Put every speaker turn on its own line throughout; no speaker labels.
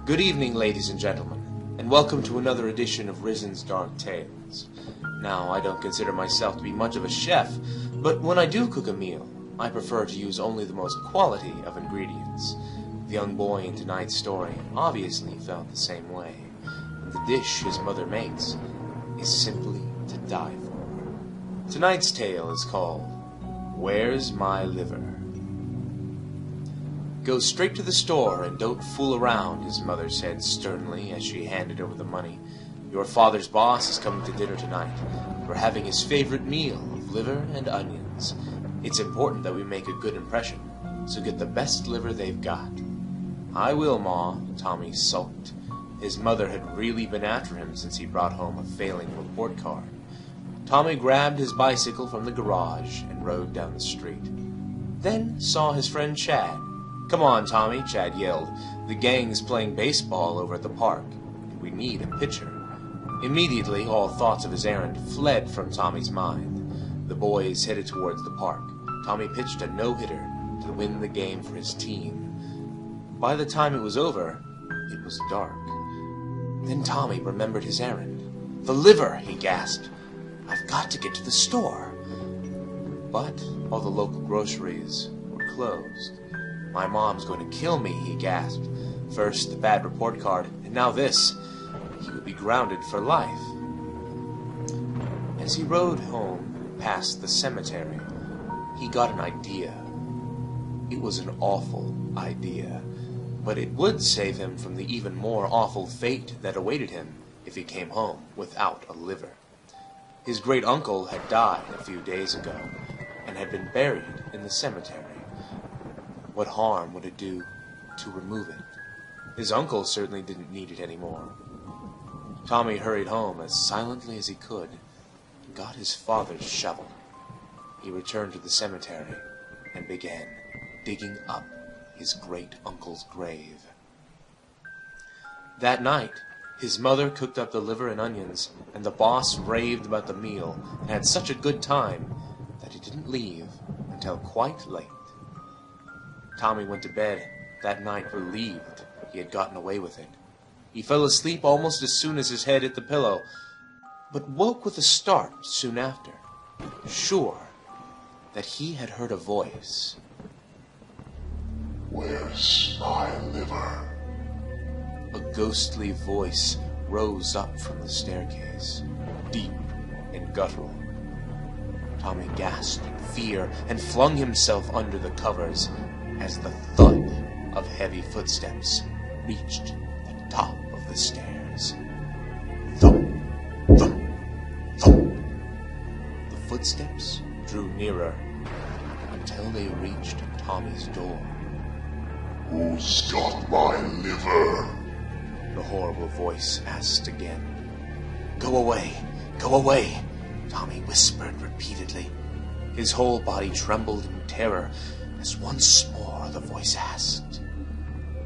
Good evening, ladies and gentlemen, and welcome to another edition of Risen's Dark Tales. Now, I don't consider myself to be much of a chef, but when I do cook a meal, I prefer to use only the most quality of ingredients. The young boy in tonight's story obviously felt the same way, and the dish his mother makes is simply to die for. Tonight's tale is called, Where's My Liver? Go straight to the store and don't fool around, his mother said sternly as she handed over the money. Your father's boss is coming to dinner tonight. We're having his favorite meal of liver and onions. It's important that we make a good impression, so get the best liver they've got. I will, Ma, Tommy sulked. His mother had really been after him since he brought home a failing report card. Tommy grabbed his bicycle from the garage and rode down the street. Then saw his friend Chad. Come on, Tommy, Chad yelled. The gang's playing baseball over at the park. We need a pitcher. Immediately, all thoughts of his errand fled from Tommy's mind. The boys headed towards the park. Tommy pitched a no-hitter to win the game for his team. By the time it was over, it was dark. Then Tommy remembered his errand. The liver, he gasped. I've got to get to the store. But all the local groceries were closed. My mom's going to kill me, he gasped. First the bad report card, and now this. He would be grounded for life. As he rode home past the cemetery, he got an idea. It was an awful idea, but it would save him from the even more awful fate that awaited him if he came home without a liver. His great-uncle had died a few days ago and had been buried in the cemetery. What harm would it do to remove it? His uncle certainly didn't need it anymore. Tommy hurried home as silently as he could and got his father's shovel. He returned to the cemetery and began digging up his great-uncle's grave. That night, his mother cooked up the liver and onions, and the boss raved about the meal and had such a good time that he didn't leave until quite late. Tommy went to bed that night relieved he had gotten away with it. He fell asleep almost as soon as his head hit the pillow, but woke with a start soon after, sure that he had heard a voice.
Where's my liver?
A ghostly voice rose up from the staircase, deep and guttural. Tommy gasped in fear and flung himself under the covers as the thud of heavy footsteps reached the top of the stairs. Thump, thump, thump. The footsteps drew nearer until they reached Tommy's door.
Who's got my liver?
The horrible voice asked again. Go away, go away, Tommy whispered repeatedly. His whole body trembled in terror as once more the voice asked,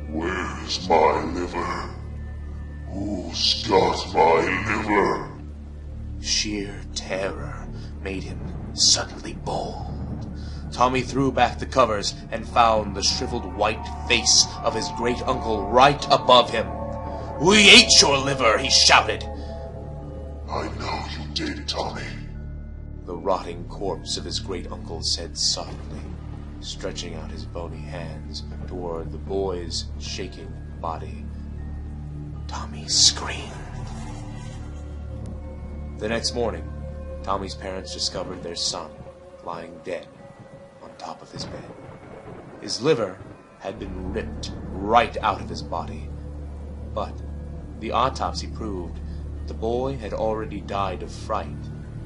Where's my liver? Who's got my liver?
Sheer terror made him suddenly bold. Tommy threw back the covers and found the shriveled white face of his great-uncle right above him. We ate your liver, he shouted.
I know you did, Tommy.
The rotting corpse of his great-uncle said softly, stretching out his bony hands toward the boy's shaking body. Tommy screamed. The next morning, Tommy's parents discovered their son lying dead on top of his bed. His liver had been ripped right out of his body, but the autopsy proved the boy had already died of fright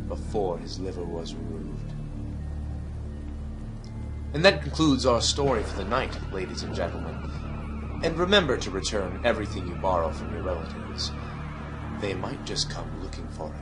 before his liver was removed. And that concludes our story for the night, ladies and gentlemen. And remember to return everything you borrow from your relatives. They might just come looking for it.